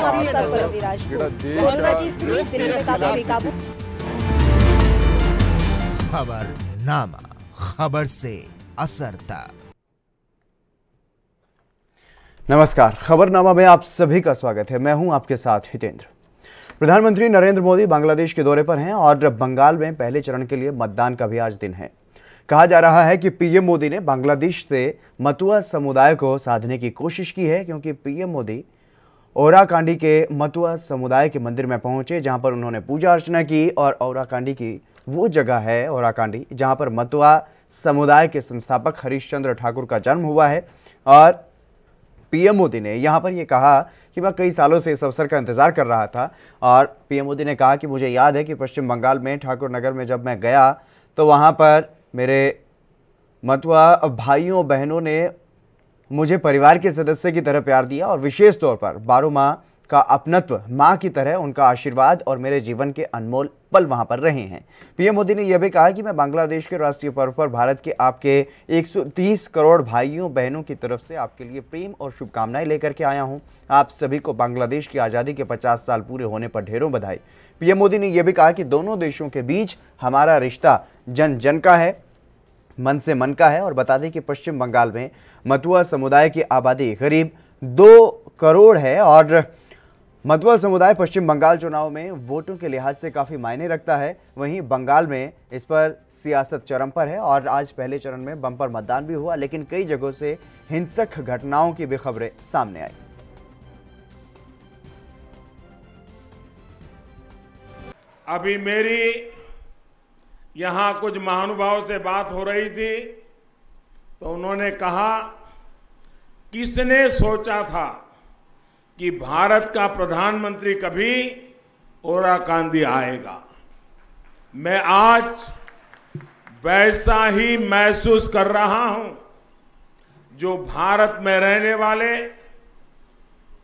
महोत्सव पर विराजमान। कोरोना की स्थिति दिल्ली में काफी बेकाबू। खबरनामा, खबर से असर तक। नमस्कार, खबरनामा में आप सभी का स्वागत है। मैं हूं आपके साथ हितेंद्र। प्रधानमंत्री नरेंद्र मोदी बांग्लादेश के दौरे पर हैं और बंगाल में पहले चरण के लिए मतदान का भी आज दिन है। कहा जा रहा है कि पीएम मोदी ने बांग्लादेश से मतुआ समुदाय को साधने की कोशिश की है, क्योंकि पीएम मोदी ओराकांडी के मतुआ समुदाय के मंदिर में पहुंचे, जहां पर उन्होंने पूजा अर्चना की। और ओराकांडी की वो जगह है, ओराकांडी, जहां पर मतुआ समुदाय के संस्थापक हरीशचंद्र ठाकुर का जन्म हुआ है। और पीएम मोदी ने यहां पर यह कहा कि मैं कई सालों से इस अवसर का इंतजार कर रहा था। और पीएम मोदी ने कहा कि मुझे याद है कि पश्चिम बंगाल में ठाकुर नगर में जब मैं गया तो वहां पर मेरे मतुआ भाइयों बहनों ने मुझे परिवार के सदस्य की तरह प्यार दिया और विशेष तौर पर बारो माँ का अपनत्व, माँ की तरह उनका आशीर्वाद और मेरे जीवन के अनमोल पल वहां पर रहे हैं। पीएम मोदी ने यह भी कहा कि मैं बांग्लादेश के राष्ट्रीय पर्व पर भारत के आपके 130 करोड़ भाइयों बहनों की तरफ से आपके लिए प्रेम और शुभकामनाएं लेकर के आया हूं। आप सभी को बांग्लादेश की आज़ादी के 50 साल पूरे होने पर ढेरों बधाई। पीएम मोदी ने यह भी कहा कि दोनों देशों के बीच हमारा रिश्ता जन जन का है, मन से मन का है। और बता दें कि पश्चिम बंगाल में मतुआ समुदाय की आबादी करीब 2 करोड़ है और मतुआ समुदाय पश्चिम बंगाल चुनाव में वोटों के लिहाज से काफ़ी मायने रखता है। वहीं बंगाल में इस पर सियासत चरम पर है और आज पहले चरण में बम्पर मतदान भी हुआ, लेकिन कई जगहों से हिंसक घटनाओं की भी खबरें सामने आई। अभी मेरी यहां कुछ महानुभावों से बात हो रही थी तो उन्होंने कहा, किसने सोचा था कि भारत का प्रधानमंत्री कभी ओराकांडी आएगा। मैं आज वैसा ही महसूस कर रहा हूं जो भारत में रहने वाले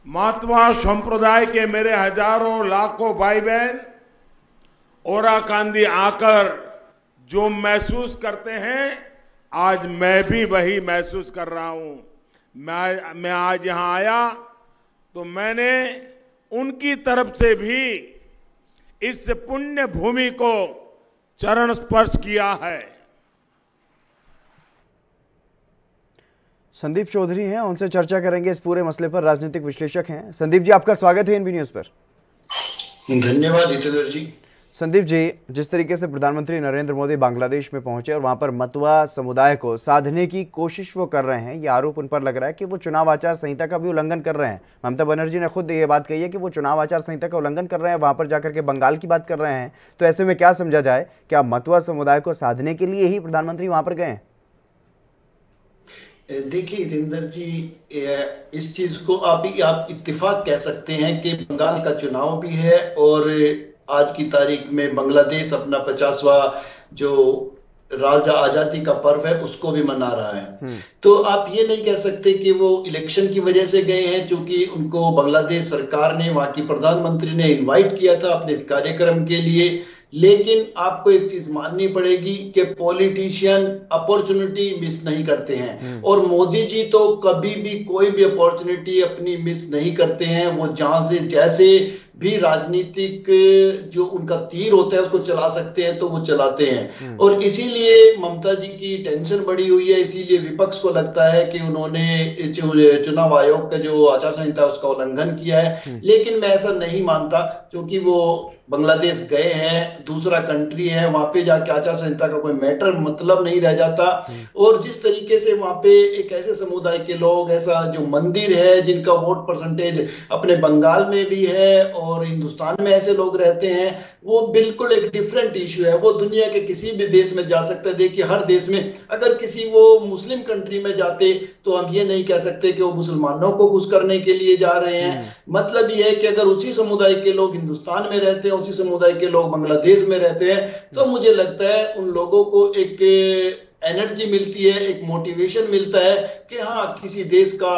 मतुआ संप्रदाय के मेरे हजारों लाखों भाई बहन ओराकांडी आकर जो महसूस करते हैं, आज मैं भी वही महसूस कर रहा हूं। मैं आज यहां आया तो मैंने उनकी तरफ से भी इस पुण्य भूमि को चरण स्पर्श किया है। संदीप चौधरी हैं, उनसे चर्चा करेंगे इस पूरे मसले पर। राजनीतिक विश्लेषक हैं। संदीप जी, आपका स्वागत है एनबी न्यूज पर। धन्यवाद हितेंद्र जी। संदीप जी, जिस तरीके से प्रधानमंत्री नरेंद्र मोदी बांग्लादेश में पहुंचे और वहां पर मतुआ समुदाय को साधने की कोशिश वो कर रहे हैं, ये आरोप उन पर लग रहा है कि वो चुनाव आचार संहिता का भी उल्लंघन कर रहे हैं। ममता बनर्जी ने खुद ये बात कही है कि वो चुनाव आचार संहिता का उल्लंघन कर रहे हैं, वहां पर जाकर के बंगाल की बात कर रहे हैं। तो ऐसे में क्या समझा जाए, क्या मतुआ समुदाय को साधने के लिए ही प्रधानमंत्री वहां पर गए हैं? देखिए हितेंद्र जी, इस चीज को आप इत्तेफाक कह सकते हैं कि बंगाल का चुनाव भी है और आज की तारीख में बांग्लादेश अपना 50वां जो राजा आजादी का पर्व है उसको भी मना रहा है। तो आप ये नहीं कह सकते कि वो इलेक्शन की वजह से गए हैं, क्योंकि उनको बांग्लादेश सरकार ने, वहां की प्रधानमंत्री ने इनवाइट किया था अपने इस कार्यक्रम के लिए। लेकिन आपको एक चीज माननी पड़ेगी कि पॉलिटिशियन अपॉर्चुनिटी मिस नहीं करते हैं और मोदी जी तो कभी भी कोई भी अपॉर्चुनिटी अपनी मिस नहीं करते हैं। वो जहां से जैसे भी राजनीतिक जो उनका तीर होता है उसको चला सकते हैं तो वो चलाते हैं। और इसीलिए ममता जी की टेंशन बढ़ी हुई है, इसीलिए विपक्ष को लगता है कि उन्होंने चुनाव आयोग का जो आचार संहिता है उसका उल्लंघन किया है। लेकिन मैं ऐसा नहीं मानता, क्योंकि वो बांग्लादेश गए हैं, दूसरा कंट्री है, वहां पे जाके आचार संहिता का कोई मैटर मतलब नहीं रह जाता। और जिस तरीके से वहां पे एक ऐसे समुदाय के लोग, ऐसा जो मंदिर है जिनका वोट परसेंटेज अपने बंगाल में भी है और हिंदुस्तान में ऐसे लोग रहते हैं, वो बिल्कुल एक डिफरेंट इशू है। वो दुनिया के किसी भी देश में जा सकते हैं। देखिए हर देश में अगर किसी वो मुस्लिम कंट्री में जाते तो हम ये नहीं कह सकते कि वो मुसलमानों को खुश करने के लिए जा रहे हैं। मतलब ये है कि अगर उसी समुदाय के लोग हिंदुस्तान में रहते हैं, उसी समुदाय के लोग बांग्लादेश में रहते हैं, तो मुझे लगता है उन लोगों को एक एनर्जी मिलती है, एक मोटिवेशन मिलता है कि हाँ, किसी देश का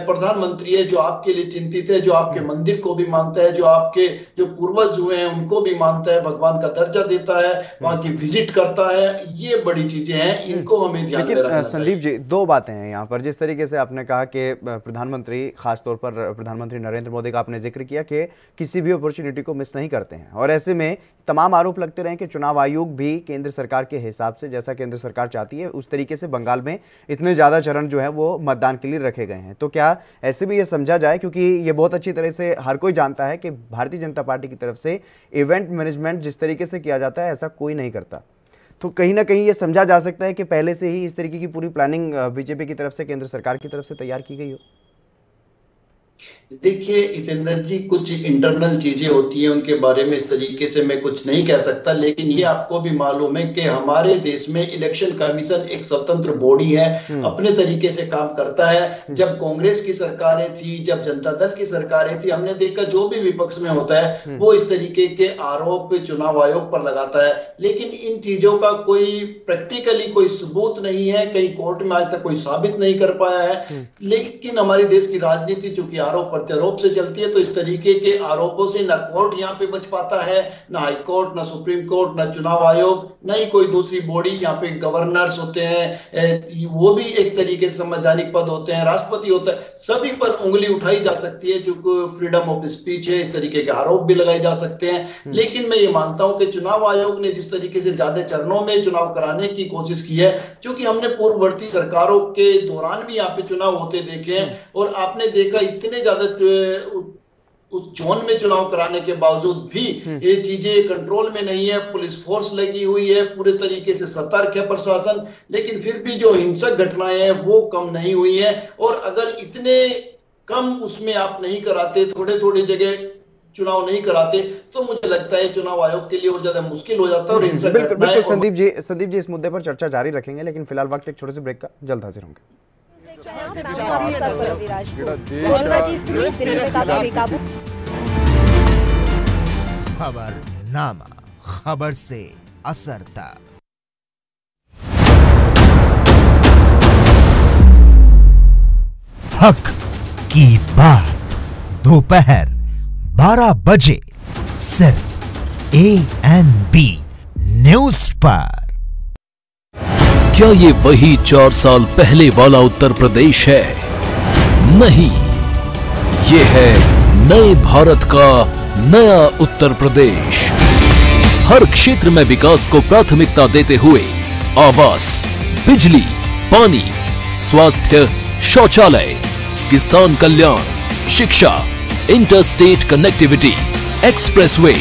प्रधानमंत्री है जो आपके लिए चिंतित है, जो आपके मंदिर को भी मानता है, जो आपके जो पूर्वज हुए हैं उनको भी मानता है, भगवान का दर्जा देता है, वहां की विजिट करता है। ये बड़ी चीजें हैं, इनको हमें ध्यान में रखना चाहिए। संदीप जी, दो बातें हैं यहाँ पर। जिस तरीके से आपने कहा कि प्रधानमंत्री, खासतौर पर प्रधानमंत्री नरेंद्र मोदी का आपने जिक्र किया कि किसी भी अपॉर्चुनिटी को मिस नहीं करते हैं, और ऐसे में तमाम आरोप लगते रहे कि चुनाव आयोग भी केंद्र सरकार के हिसाब से, जैसा केंद्र सरकार चाहती है उस तरीके से बंगाल में इतने ज़्यादा चरण जो है वो मतदान के लिए रखे गए हैं। तो क्या ऐसे भी ये समझा जाए, क्योंकि ये बहुत अच्छी तरह से हर कोई जानता है कि भारतीय जनता पार्टी की तरफ से इवेंट मैनेजमेंट जिस तरीके से किया जाता है ऐसा कोई नहीं करता, तो कहीं ना कहीं ये समझा जा सकता है कि पहले से ही इस तरीके की पूरी प्लानिंग बीजेपी की तरफ से, केंद्र सरकार की तरफ से तैयार की गई हो? देखिए हितेंद्र जी, कुछ इंटरनल चीजें होती हैं, उनके बारे में इस तरीके से मैं कुछ नहीं कह सकता, लेकिन ये आपको भी मालूम है कि हमारे देश में इलेक्शन कमीशन एक स्वतंत्र बॉडी है, अपने तरीके से काम करता है। जब कांग्रेस की सरकारें थी, जब जनता दल की सरकारें थी, हमने देखा जो भी विपक्ष में होता है वो इस तरीके के आरोप चुनाव आयोग पर लगाता है, लेकिन इन चीजों का कोई प्रैक्टिकली कोई सबूत नहीं है, कहीं कोर्ट में आज तक कोई साबित नहीं कर पाया है। लेकिन हमारे देश की राजनीति चूंकि आरोप प्रत्यारोप से चलती है, तो इस तरीके के आरोपों से ना कोर्ट यहाँ पे बच पाता है, ना हाई कोर्ट, ना सुप्रीम कोर्ट, ना चुनाव आयोग, ना ही कोई दूसरी बॉडी। यहाँ पे गवर्नर्स होते हैं, वो भी एक तरीके से संवैधानिक पद होते हैं, राष्ट्रपति होता है, सभी पर उंगली उठाई जा सकती है, जो फ्रीडम ऑफ स्पीच है, इस तरीके के आरोप भी लगाए जा सकते हैं। लेकिन मैं ये मानता हूं कि चुनाव आयोग ने जिस तरीके से ज्यादा चरणों में चुनाव कराने की कोशिश की है, क्योंकि हमने पूर्ववर्ती सरकारों के दौरान भी यहाँ पे चुनाव होते देखे हैं, और आपने देखा इतने ज्यादा उस जोन में चुनाव कराने के बावजूद भी ये चीजें कंट्रोल में नहीं है, पुलिस फोर्स लगी हुई है, पूरे तरीके से सतर्क है प्रशासन, लेकिन फिर भी जो हिंसक घटनाएं हैं वो कम नहीं हुई है। और अगर इतने कम उसमें आप नहीं कराते, थोड़े थोड़े जगह चुनाव नहीं कराते, तो मुझे लगता है चुनाव आयोग के लिए और ज्यादा मुश्किल हो जाता है। और हिंसक बिल्कुल संदीप जी इस मुद्दे पर चर्चा जारी रखेंगे, लेकिन फिलहाल वक्त एक छोटे से ब्रेक का, जल्द हाजिर होंगे। खबरनामा, खबर से असर तक। हक की बात दोपहर 12 बजे सिर्फ ANB न्यूज पर। क्या ये वही 4 साल पहले वाला उत्तर प्रदेश है? नहीं, ये है नए भारत का नया उत्तर प्रदेश। हर क्षेत्र में विकास को प्राथमिकता देते हुए आवास, बिजली, पानी, स्वास्थ्य, शौचालय, किसान कल्याण, शिक्षा, इंटरस्टेट कनेक्टिविटी, एक्सप्रेसवे,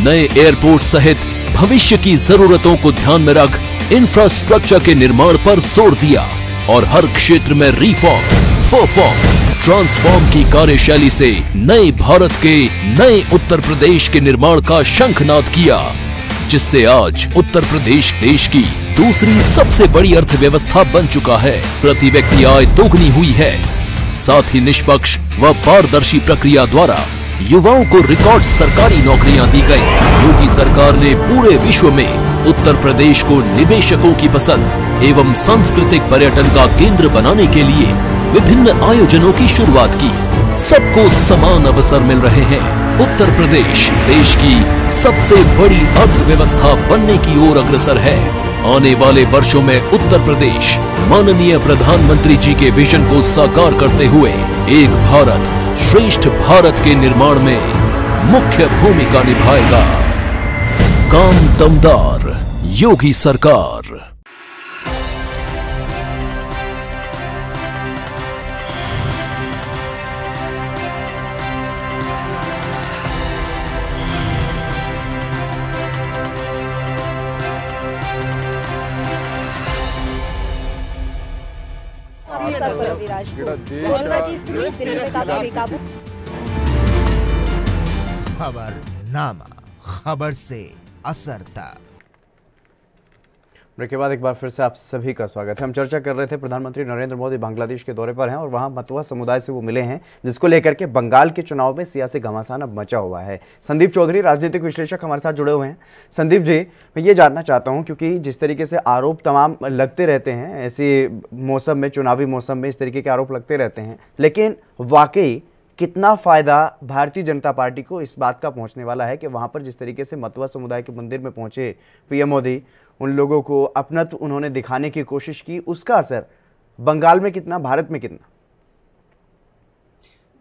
नए एयरपोर्ट सहित भविष्य की जरूरतों को ध्यान में रख इंफ्रास्ट्रक्चर के निर्माण पर जोर दिया और हर क्षेत्र में रिफॉर्म, परफॉर्म, ट्रांसफॉर्म की कार्यशैली से नए भारत के नए उत्तर प्रदेश के निर्माण का शंखनाद किया, जिससे आज उत्तर प्रदेश देश की दूसरी सबसे बड़ी अर्थव्यवस्था बन चुका है। प्रति व्यक्ति आय दोगुनी हुई है, साथ ही निष्पक्ष व पारदर्शी प्रक्रिया द्वारा युवाओं को रिकॉर्ड सरकारी नौकरियां दी गई। योगी सरकार ने पूरे विश्व में उत्तर प्रदेश को निवेशकों की पसंद एवं सांस्कृतिक पर्यटन का केंद्र बनाने के लिए विभिन्न आयोजनों की शुरुआत की। सबको समान अवसर मिल रहे हैं। उत्तर प्रदेश देश की सबसे बड़ी अर्थव्यवस्था बनने की ओर अग्रसर है। आने वाले वर्षों में उत्तर प्रदेश माननीय प्रधानमंत्री जी के विजन को साकार करते हुए एक भारत श्रेष्ठ भारत के निर्माण में मुख्य भूमिका निभाएगा। काम दमदार, योगी सरकार। खबरनामा, खबर से असर तक। ब्रेक के बाद एक बार फिर से आप सभी का स्वागत है। हम चर्चा कर रहे थे, प्रधानमंत्री नरेंद्र मोदी बांग्लादेश के दौरे पर हैं और वहां मतुआ समुदाय से वो मिले हैं, जिसको लेकर के बंगाल के चुनाव में सियासी घमासान अब मचा हुआ है। संदीप चौधरी राजनीतिक विश्लेषक हमारे साथ जुड़े हुए हैं। संदीप जी, मैं ये जानना चाहता हूँ, क्योंकि जिस तरीके से आरोप तमाम लगते रहते हैं, ऐसे मौसम में, चुनावी मौसम में इस तरीके के आरोप लगते रहते हैं, लेकिन वाकई कितना फायदा भारतीय जनता पार्टी को इस बात का पहुंचने वाला है कि वहां पर जिस तरीके से मतुआ समुदाय के मंदिर में पहुंचे पीएम मोदी, उन लोगों को अपनत्व उन्होंने दिखाने की कोशिश की, उसका असर बंगाल में कितना, भारत में कितना?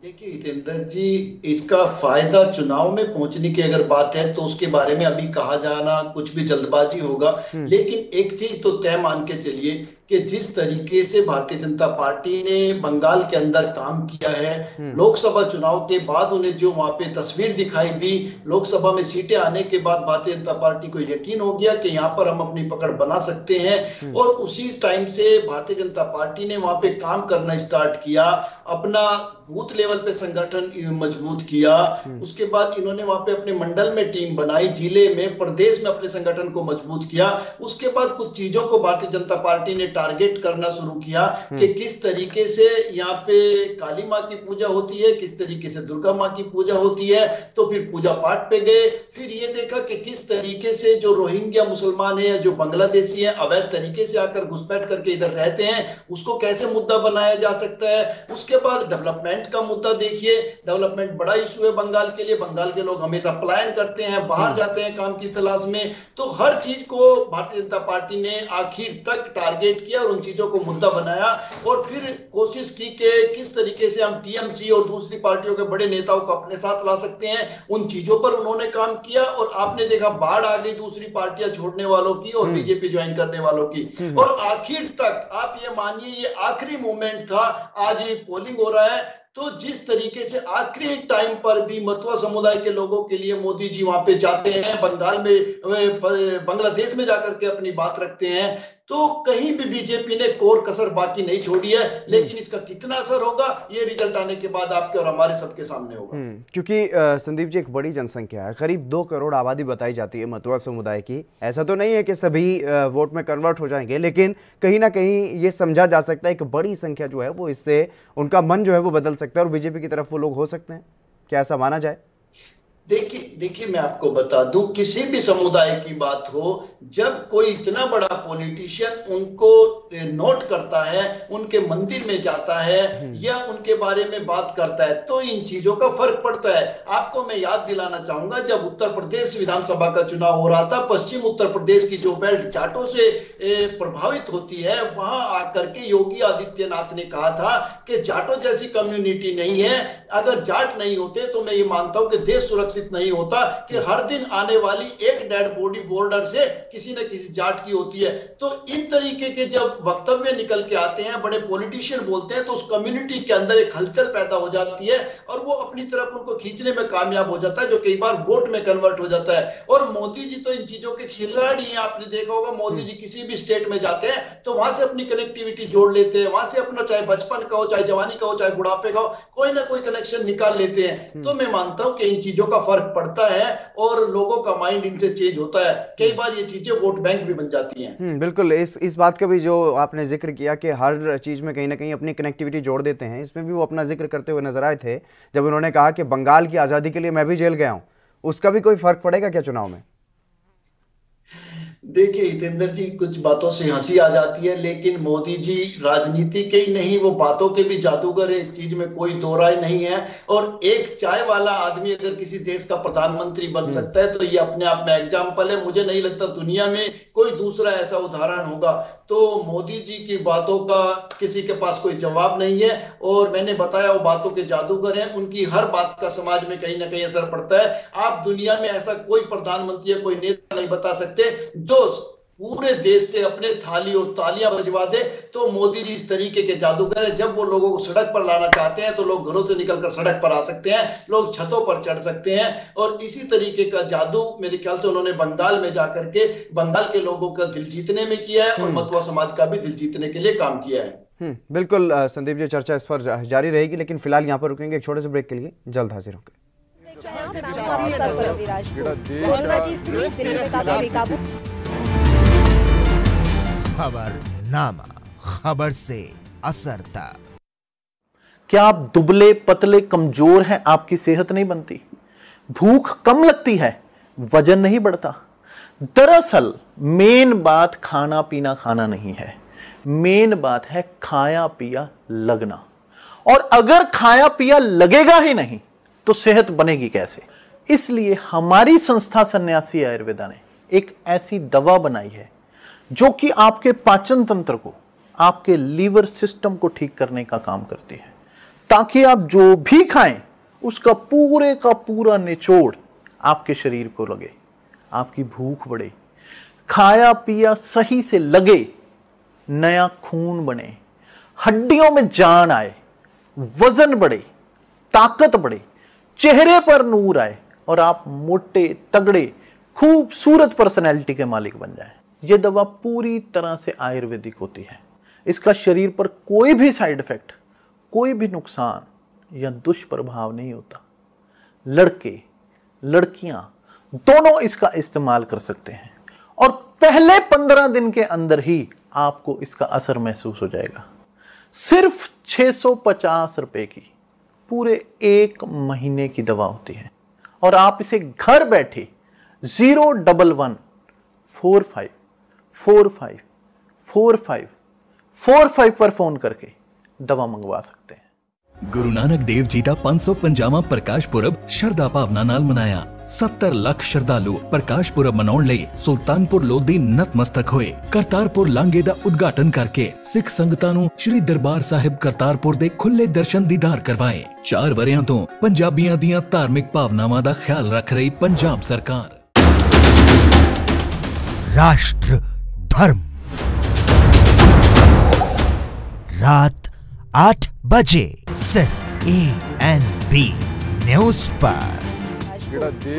देखिए हितेंद्र जी, इसका फायदा चुनाव में पहुंचने की अगर बात है तो उसके बारे में अभी कहा जाना कुछ भी जल्दबाजी होगा। लेकिन एक चीज तो तय मान के चलिए कि जिस तरीके से भारतीय जनता पार्टी ने बंगाल के अंदर काम किया है, लोकसभा चुनाव के बाद उन्हें जो वहां पे तस्वीर दिखाई दी, लोकसभा में सीटें आने के बाद भारतीय जनता पार्टी को यकीन हो गया कि यहाँ पर हम अपनी पकड़ बना सकते हैं, और उसी टाइम से भारतीय जनता पार्टी ने वहां पे काम करना स्टार्ट किया, अपना बूथ लेवल पे संगठन मजबूत किया। उसके बाद इन्होंने वहां पे अपने मंडल में टीम बनाई, जिले में, प्रदेश में अपने संगठन को मजबूत किया। उसके बाद कुछ चीजों को भारतीय जनता पार्टी ने टारगेट करना शुरू किया कि किस तरीके से यहाँ पे काली माँ की पूजा होती है, किस तरीके से दुर्गा माँ की पूजा होती है। तो फिर पूजा पाठ पे गए, फिर ये देखा कि किस तरीके से जो रोहिंग्या मुसलमान है, जो बांग्लादेशी है, अवैध तरीके से आकर घुसपैठ करके इधर रहते हैं, उसको कैसे मुद्दा बनाया जा सकता है। उसके बाद डेवलपमेंट का मुद्दा देखिए, डेवलपमेंट बड़ा इशू है बंगाल के लिए। बंगाल के लोग हमेशा पलायन करते हैं, बाहर जाते हैं काम की तलाश में। तो हर चीज को भारतीय जनता पार्टी ने आखिर तक टारगेट किया और उन चीजों को मुद्दा बनाया, और फिर कोशिश की कि किस तरीके से हम टीएमसी और दूसरी पार्टियों के बड़े नेताओं को अपने साथ ला सकते हैं। उन चीजों पर उन्होंने काम किया, और आपने देखा बाढ़ आ गई दूसरी पार्टियां छोड़ने वालों की और बीजेपी ज्वाइन करने वालों की। और आखिर तक आप ये मानिए, ये आखिरी मोमेंट था, आज ये पोलिंग हो रहा है, तो जिस तरीके से आखिरी टाइम पर भी मतुआ समुदाय के लोगों के लिए मोदी जी वहां पे जाते हैं, बंगाल में, बांग्लादेश में जाकर के अपनी बात रखते हैं, तो कहीं भी बीजेपी ने कोर कसर बाकी नहीं छोड़ी है। लेकिन इसका कितना असर होगा, ये रिजल्ट आने के बाद आपके और हमारे सबके सामने होगा। क्योंकि संदीप जी, एक बड़ी जनसंख्या है, करीब 2 करोड़ आबादी बताई जाती है मतुआ समुदाय की। ऐसा तो नहीं है कि सभी वोट में कन्वर्ट हो जाएंगे, लेकिन कहीं ना कहीं ये समझा जा सकता है कि बड़ी संख्या जो है वो इससे उनका मन जो है वो बदल सकता है और बीजेपी की तरफ वो लोग हो सकते हैं। क्या ऐसा माना जाए? देखिए मैं आपको बता दूं, किसी भी समुदाय की बात हो, जब कोई इतना बड़ा पॉलिटिशियन उनको नोट करता है, उनके मंदिर में जाता है या उनके बारे में बात करता है, तो इन चीजों का फर्क पड़ता है। आपको मैं याद दिलाना चाहूंगा, जब उत्तर प्रदेश विधानसभा का चुनाव हो रहा था, पश्चिम उत्तर प्रदेश की जो बेल्ट जाटों से प्रभावित होती है, वहां आकर के योगी आदित्यनाथ ने कहा था कि जाटों जैसी कम्युनिटी नहीं है। अगर जाट नहीं होते तो मैं ये मानता हूं कि देश सुरक्षित नहीं होता, कि हर दिन आने वाली एक डेड बॉडी बॉर्डर से किसी न किसी जाट की होती है। तो इन तरीके के जब वक्तव्य निकल के आते हैं, बड़े पॉलिटिशियन बोलते हैं, तो उस कम्युनिटी के अंदर एक हलचल पैदा हो जाती है और वो अपनी तरफ उनको खींचने में कामयाब हो जाता है, जो कई बार वोट में कन्वर्ट हो जाता है। और मोदी जी तो इन चीजों के खिलाड़ी हैं। आपने देखा होगा, मोदी जी किसी भी स्टेट में जाते हैं तो वहां से अपनी कनेक्टिविटी जोड़ लेते हैं, वहां से अपना चाहे बचपन का हो, चाहे जवानी का हो, चाहे बुढ़ापे का हो, कोई ना कोई कनेक्शन निकाल लेते हैं। तो मैं मानता हूं कि इन चीजों का फर्क पड़ता है और लोगों का माइंड इनसे चेंज होता है। कई बार ये चीजें वोट बैंक भी बन जाती हैं। बिल्कुल, इस बात का भी जो आपने जिक्र किया कि हर चीज में कहीं ना कहीं अपनी कनेक्टिविटी जोड़ देते हैं, इसमें भी वो अपना जिक्र करते हुए नजर आए थे जब उन्होंने कहा कि बंगाल की आजादी के लिए मैं भी जेल गया हूं। उसका भी कोई फर्क पड़ेगा क्या चुनाव में? देखिए हितेंद्र जी, कुछ बातों से हंसी आ जाती है, लेकिन मोदी जी राजनीति के ही नहीं, वो बातों के भी जादूगर है, इस चीज में कोई दो राय नहीं है। और एक चाय वाला आदमी अगर किसी देश का प्रधानमंत्री बन सकता है तो ये अपने आप में एग्जाम्पल है। मुझे नहीं लगता दुनिया में कोई दूसरा ऐसा उदाहरण होगा। तो मोदी जी की बातों का किसी के पास कोई जवाब नहीं है, और मैंने बताया वो बातों के जादूगर हैं, उनकी हर बात का समाज में कहीं ना कहीं असर पड़ता है। आप दुनिया में ऐसा कोई प्रधानमंत्री या कोई नेता नहीं बता सकते जो पूरे देश से अपने थाली और तालियां बजवा दे। तो मोदी जी इस तरीके के जादूगर है, जब वो लोगों को सड़क पर लाना चाहते हैं तो लोग घरों से निकलकर सड़क पर आ सकते हैं, लोग छतों पर चढ़ सकते हैं। और इसी तरीके का जादू मेरे ख्याल से उन्होंने बंगाल में जाकर के बंगाल के लोगों का दिल जीतने में किया है और मतुआ समाज का भी दिल जीतने के लिए काम किया है। बिल्कुल संदीप जी, चर्चा इस पर जारी रहेगी, लेकिन फिलहाल यहाँ पर रुकेंगे एक छोटे से ब्रेक के लिए, जल्द हाजिर होंगे। खबरनामा, खबर से असर तक। क्या आप दुबले पतले कमजोर हैं, आपकी सेहत नहीं बनती, भूख कम लगती है, वजन नहीं बढ़ता? दरअसल मेन बात खाना पीना खाना नहीं है, मेन बात है खाया पिया लगना। और अगर खाया पिया लगेगा ही नहीं तो सेहत बनेगी कैसे? इसलिए हमारी संस्था सन्यासी आयुर्वेदा ने एक ऐसी दवा बनाई है जो कि आपके पाचन तंत्र को, आपके लीवर सिस्टम को ठीक करने का काम करती है, ताकि आप जो भी खाएं उसका पूरे का पूरा निचोड़ आपके शरीर को लगे, आपकी भूख बढ़े, खाया पिया सही से लगे, नया खून बने, हड्डियों में जान आए, वजन बढ़े, ताकत बढ़े, चेहरे पर नूर आए और आप मोटे तगड़े खूबसूरत पर्सनैलिटी के मालिक बन जाएं। यह दवा पूरी तरह से आयुर्वेदिक होती है। इसका शरीर पर कोई भी साइड इफेक्ट, कोई भी नुकसान या दुष्प्रभाव नहीं होता। लड़के लड़कियां दोनों इसका इस्तेमाल कर सकते हैं और पहले 15 दिन के अंदर ही आपको इसका असर महसूस हो जाएगा। सिर्फ 650 रुपए की पूरे 1 महीने की दवा होती है और आप इसे घर बैठे 01145454545 पर फोन करके दवा मंगवा सकते हैं। गुरु नानक देव जी का 550वां प्रकाश पुरब शरदा भावना नाल मनाया। 70 ਲੱਖ ਸ਼ਰਧਾਲੂ ਪ੍ਰਕਾਸ਼ ਪੁਰਬ ਮਨਾਉਣ ਲਈ ਸੁਲਤਾਨਪੁਰ ਲੋਧੀ ਨਤਮਸਤਕ ਹੋਏ। ਕਰਤਾਰਪੁਰ ਲਾਂਘੇ ਦਾ ਉਦਘਾਟਨ ਕਰਕੇ ਸਿੱਖ ਸੰਗਤਾਂ ਨੂੰ ਸ੍ਰੀ ਦਰਬਾਰ ਸਾਹਿਬ ਕਰਤਾਰਪੁਰ ਦੇ ਖੁੱਲੇ ਦਰਸ਼ਨ ਦੀਦਾਰ ਕਰਵਾਏ। 4 ਵਰਿਆਂ ਤੋਂ ਪੰਜਾਬੀਆਂ ਦੀਆਂ ਧਾਰਮਿਕ ਭਾਵਨਾਵਾਂ ਦਾ ਖਿਆਲ ਰੱਖ ਰਹੀ ਪੰਜਾਬ ਸਰਕਾਰ। राष्ट्र धर्म, रात 8 बजे सिर्फ ANB न्यूज पर।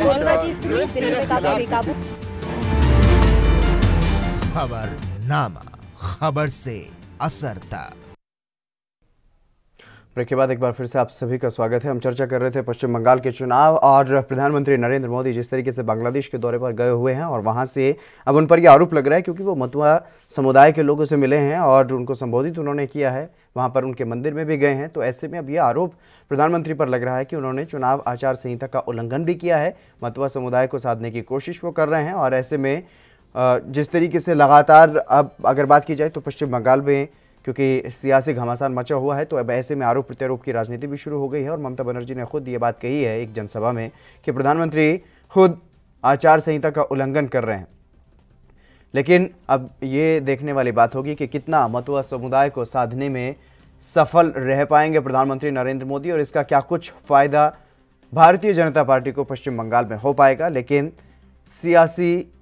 माओवादी स्थिति दिल्ली में काफी बेकाबू। खबरनामा, खबर से असर तक। ब्रेक के बाद एक बार फिर से आप सभी का स्वागत है। हम चर्चा कर रहे थे पश्चिम बंगाल के चुनाव और प्रधानमंत्री नरेंद्र मोदी जिस तरीके से बांग्लादेश के दौरे पर गए हुए हैं और वहां से अब उन पर यह आरोप लग रहा है क्योंकि वो मतुआ समुदाय के लोगों से मिले हैं और उनको संबोधित उन्होंने किया है, वहां पर उनके मंदिर में भी गए हैं। तो ऐसे में अब यह आरोप प्रधानमंत्री पर लग रहा है कि उन्होंने चुनाव आचार संहिता का उल्लंघन भी किया है, मतुआ समुदाय को साधने की कोशिश वो कर रहे हैं। और ऐसे में जिस तरीके से लगातार अब अगर बात की जाए तो पश्चिम बंगाल में क्योंकि सियासी घमासान मचा हुआ है, तो अब ऐसे में आरोप प्रत्यारोप की राजनीति भी शुरू हो गई है। और ममता बनर्जी ने खुद ये बात कही है एक जनसभा में कि प्रधानमंत्री खुद आचार संहिता का उल्लंघन कर रहे हैं। लेकिन अब ये देखने वाली बात होगी कि कितना मतुआ समुदाय को साधने में सफल रह पाएंगे प्रधानमंत्री नरेंद्र मोदी और इसका क्या कुछ फ़ायदा भारतीय जनता पार्टी को पश्चिम बंगाल में हो पाएगा। लेकिन सियासी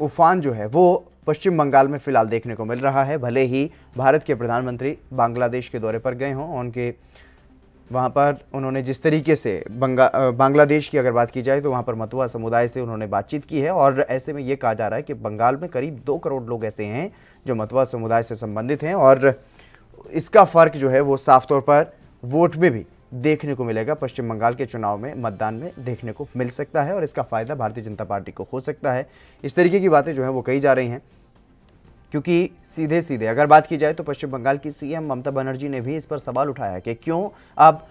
उफान जो है वो पश्चिम बंगाल में फिलहाल देखने को मिल रहा है। भले ही भारत के प्रधानमंत्री बांग्लादेश के दौरे पर गए हों, उनके वहाँ पर उन्होंने जिस तरीके से बांग्लादेश की अगर बात की जाए तो वहाँ पर मतुआ समुदाय से उन्होंने बातचीत की है। और ऐसे में ये कहा जा रहा है कि बंगाल में करीब 2 करोड़ लोग ऐसे हैं जो मतुआ समुदाय से संबंधित हैं और इसका फ़र्क जो है वो साफ तौर पर वोट में भी देखने को मिलेगा। पश्चिम बंगाल के चुनाव में मतदान में देखने को मिल सकता है और इसका फ़ायदा भारतीय जनता पार्टी को हो सकता है। इस तरीके की बातें जो है वो कही जा रही हैं क्योंकि सीधे सीधे अगर बात की जाए तो पश्चिम बंगाल की सीएम ममता बनर्जी ने भी इस पर सवाल उठाया कि क्यों अब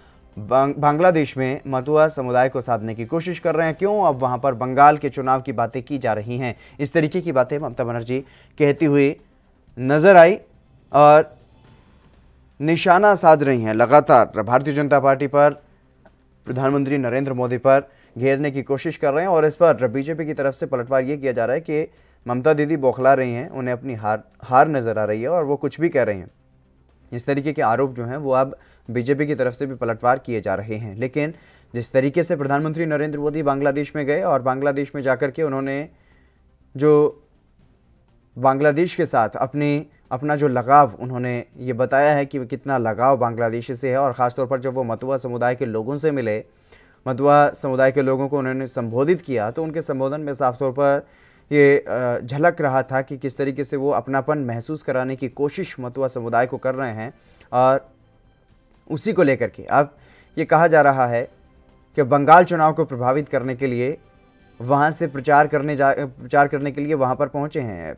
बांग्लादेश में मतुआ समुदाय को साधने की कोशिश कर रहे हैं, क्यों अब वहां पर बंगाल के चुनाव की बातें की जा रही हैं। इस तरीके की बातें ममता बनर्जी कहती हुई नजर आई और निशाना साध रही हैं लगातार भारतीय जनता पार्टी पर, प्रधानमंत्री नरेंद्र मोदी पर घेरने की कोशिश कर रहे हैं। और इस पर बीजेपी की तरफ से पलटवार ये किया जा रहा है कि ममता दीदी बौखला रही हैं, उन्हें अपनी हार नज़र आ रही है और वो कुछ भी कह रही हैं। इस तरीके के आरोप जो हैं वो अब बीजेपी की तरफ से भी पलटवार किए जा रहे हैं। लेकिन जिस तरीके से प्रधानमंत्री नरेंद्र मोदी बांग्लादेश में गए और बांग्लादेश में जाकर के उन्होंने जो बांग्लादेश के साथ अपना जो लगाव उन्होंने ये बताया है कि कितना लगाव बांग्लादेश से है। और ख़ासतौर पर जब वो मतुआ समुदाय के लोगों से मिले, मतुआ समुदाय के लोगों को उन्होंने संबोधित किया, तो उनके संबोधन में साफ तौर पर ये झलक रहा था कि किस तरीके से वो अपनापन महसूस कराने की कोशिश मतुआ समुदाय को कर रहे हैं। और उसी को लेकर के अब ये कहा जा रहा है कि बंगाल चुनाव को प्रभावित करने के लिए वहाँ से प्रचार करने के लिए वहाँ पर पहुँचे हैं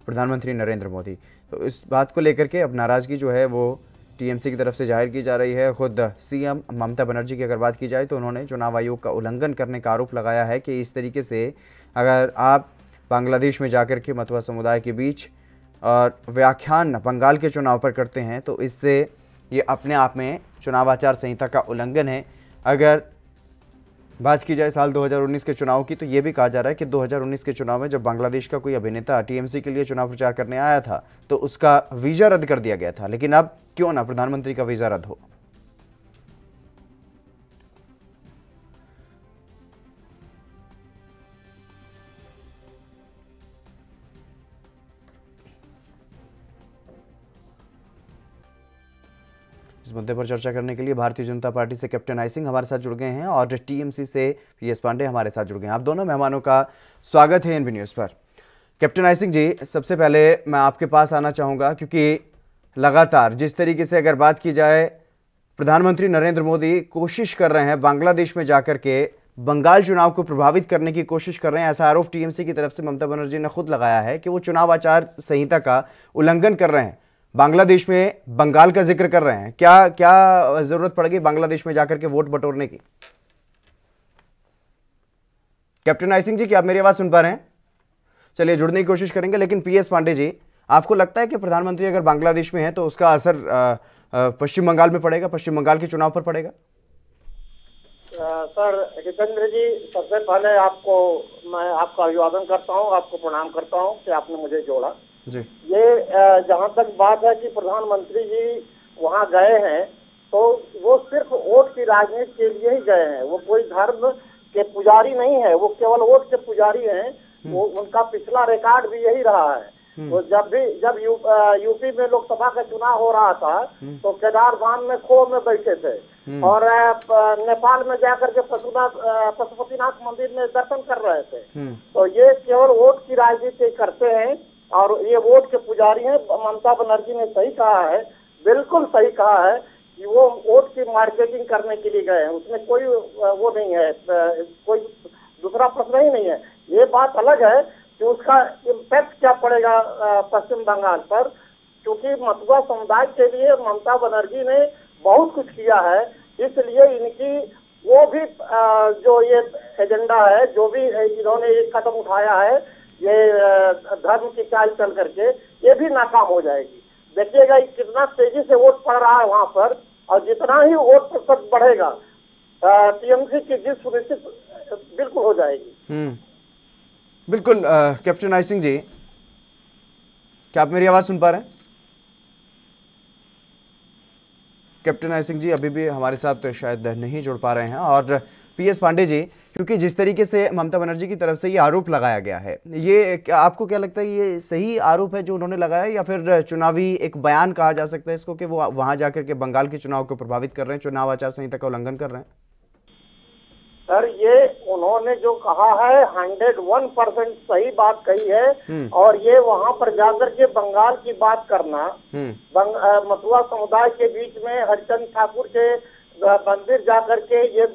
प्रधानमंत्री नरेंद्र मोदी। तो इस बात को लेकर के अब नाराज़गी जो है वो टीएमसी की तरफ से जाहिर की जा रही है। खुद सीएम ममता बनर्जी की अगर बात की जाए तो उन्होंने चुनाव आयोग का उल्लंघन करने का आरोप लगाया है कि इस तरीके से अगर आप बांग्लादेश में जाकर के मतुआ समुदाय के बीच और व्याख्यान बंगाल के चुनाव पर करते हैं तो इससे ये अपने आप में चुनाव आचार संहिता का उल्लंघन है। अगर बात की जाए साल 2019 के चुनाव की तो ये भी कहा जा रहा है कि 2019 के चुनाव में जब बांग्लादेश का कोई अभिनेता टीएमसी के लिए चुनाव प्रचार करने आया था तो उसका वीज़ा रद्द कर दिया गया था, लेकिन अब क्यों ना प्रधानमंत्री का वीज़ा रद्द हो। इस मुद्दे पर चर्चा करने के लिए भारतीय जनता पार्टी से कैप्टन आई सिंह हमारे साथ जुड़ गए हैं और टीएमसी से पीएस पांडे हमारे साथ जुड़ गए हैं। आप दोनों मेहमानों का स्वागत है एनबी न्यूज़ पर। कैप्टन आई सिंह जी, सबसे पहले मैं आपके पास आना चाहूँगा क्योंकि लगातार जिस तरीके से अगर बात की जाए प्रधानमंत्री नरेंद्र मोदी कोशिश कर रहे हैं बांग्लादेश में जाकर के बंगाल चुनाव को प्रभावित करने की कोशिश कर रहे हैं, ऐसा आरोप टीएमसी की तरफ से ममता बनर्जी ने खुद लगाया है कि वो चुनाव आचार संहिता का उल्लंघन कर रहे हैं, बांग्लादेश में बंगाल का जिक्र कर रहे हैं। क्या क्या जरूरत पड़ेगी बांग्लादेश में जाकर के वोट बटोरने की? कैप्टन आई सिंह जी, क्या आप मेरी आवाज सुन पा रहे हैं? चलिए जुड़ने की कोशिश करेंगे, लेकिन पीएस पांडे जी, आपको लगता है कि प्रधानमंत्री अगर बांग्लादेश में है तो उसका असर पश्चिम बंगाल में पड़ेगा, पश्चिम बंगाल के चुनाव पर पड़ेगा? सर जितेंद्र जी, सबसे पहले मैं आपका अभिवादन करता हूं, आपको प्रणाम करता हूं कि आपने मुझे जोड़ा जी। ये जहां तक बात है कि प्रधानमंत्री जी वहां गए हैं तो वो सिर्फ वोट की राजनीति के लिए ही गए हैं, वो कोई धर्म के पुजारी नहीं है, वो केवल वोट के पुजारी हैं। वो उनका पिछला रिकॉर्ड भी यही रहा है। तो जब यूपी में लोकसभा का चुनाव हो रहा था तो केदारधाम में खो में बैठे थे और नेपाल में जाकर के पशुपतिनाथ मंदिर में दर्शन कर रहे थे। तो ये केवल वोट की राजनीति करते हैं और ये वोट के पुजारी हैं। ममता बनर्जी ने सही कहा है, बिल्कुल सही कहा है कि वो वोट की मार्केटिंग करने के लिए गए हैं, उसमें कोई वो नहीं है, कोई दूसरा प्रश्न ही नहीं है। ये बात अलग है कि उसका इम्पैक्ट क्या पड़ेगा पश्चिम बंगाल पर, क्योंकि मतुआ समुदाय के लिए ममता बनर्जी ने बहुत कुछ किया है, इसलिए इनकी वो भी जो ये एजेंडा है, जो भी इन्होंने एक कदम उठाया है ये धर्म की चाल चल करके, ये भी नाकाम हो जाएगी। देखिएगा कितना तेजी से वोट पड़ रहा है वहां पर, और जितना ही वोट प्रतिशत बढ़ेगा टीएमसी की जीत सुनिश्चित बिल्कुल हो जाएगी। बिल्कुल। कैप्टन आई सिंह जी, क्या आप मेरी आवाज सुन पा रहे हैं? कैप्टन आई सिंह जी अभी भी हमारे साथ शायद नहीं जुड़ पा रहे हैं। और पीएस पांडे जी, क्योंकि जिस तरीके से ममता बनर्जी की तरफ से ये आरोप लगाया गया है, ये आपको क्या लगता है ये सही आरोप है जो उन्होंने लगाया, या फिर चुनावी एक बयान कहा जा सकता है इसको कि वो वहां जाकर के बंगाल के चुनाव को प्रभावित कर रहे हैं, चुनाव आचार संहिता का उल्लंघन कर रहे हैं? सर ये उन्होंने जो कहा है 101% सही बात कही है। और ये वहां पर जाकर के बंगाल की बात करना, मतुआ समुदाय के बीच में हरिचंद ठाकुर के मंदिर जाकर के ये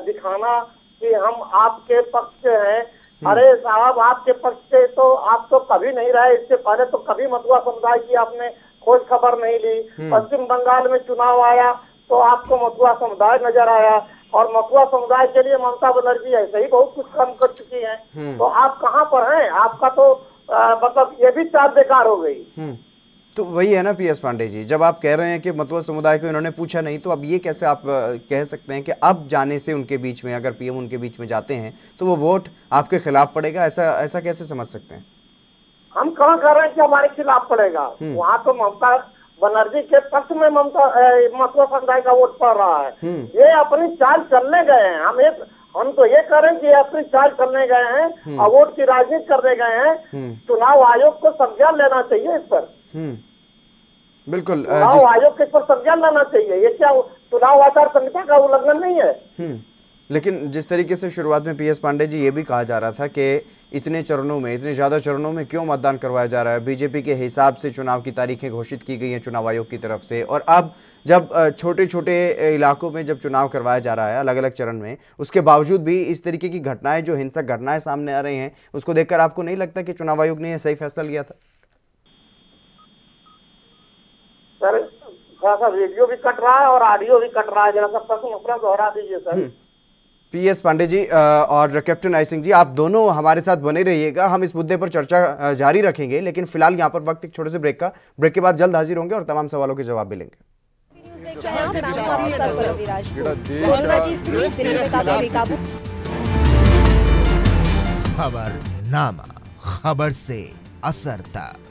दिखाना कि हम आपके पक्ष से हैं। अरे साहब, आपके पक्ष से तो आप तो कभी नहीं रहे, इससे पहले तो कभी मतुआ समुदाय की आपने खोज खबर नहीं ली। पश्चिम बंगाल में चुनाव आया तो आपको मतुआ समुदाय नजर आया, और मतुआ समुदाय के लिए ममता बनर्जी ऐसे ही बहुत कुछ काम कर चुकी हैं। तो आप कहाँ पर हैं? आपका तो मतलब ये भी चाल बेकार हो गई। तो वही है ना पीएस पांडे जी, जब आप कह रहे हैं कि मतुआ समुदाय को इन्होंने पूछा नहीं, तो अब ये कैसे आप कह सकते हैं कि अब जाने से उनके बीच में, अगर पीएम उनके बीच में जाते हैं तो वो वोट आपके खिलाफ पड़ेगा? ऐसा कैसे समझ सकते हैं? हम कहाँ कह रहे हैं कि हमारे खिलाफ पड़ेगा? वहाँ तो ममता बनर्जी के पक्ष में मतुआ समुदाय का वोट पड़ रहा है। ये अपनी चाल चलने गए हैं। हम तो ये कह रहे हैं कि अपनी चाल चलने गए हैं और वोट की राजनीति करने गए हैं। चुनाव आयोग को संज्ञान लेना चाहिए इस पर। बिल्कुल, चुनाव आयोग के इस पर संज्ञान लेना चाहिए। ये क्या चुनाव आचार संहिता का उल्लंघन नहीं है? लेकिन जिस तरीके से शुरुआत में पीएस पांडे जी ये भी कहा जा रहा था कि इतने चरणों में, इतने ज़्यादा चरणों में क्यों मतदान करवाया जा रहा है, बीजेपी के हिसाब से चुनाव की तारीखें घोषित की गई हैं चुनाव आयोग की तरफ से, और अब जब छोटे छोटे इलाकों में जब चुनाव करवाया जा रहा है अलग अलग चरण में, उसके बावजूद भी इस तरीके की घटनाएं, जो हिंसक घटनाएं सामने आ रही हैं, उसको देखकर आपको नहीं लगता कि चुनाव आयोग ने यह सही फैसला लिया था? थोड़ा सा वीडियो भी कट रहा है और ऑडियो भी कट रहा है, जरा सा प्रश्न अपना दोहरा दीजिए सर। पीएस पांडे जी और कैप्टन आई सिंह जी, आप दोनों हमारे साथ बने रहिएगा, हम इस मुद्दे पर चर्चा जारी रखेंगे, लेकिन फिलहाल यहाँ पर वक्त एक छोटे से ब्रेक के बाद जल्द हाजिर होंगे और तमाम सवालों के जवाब भी लेंगे। खबरनामा, खबर से असर तक।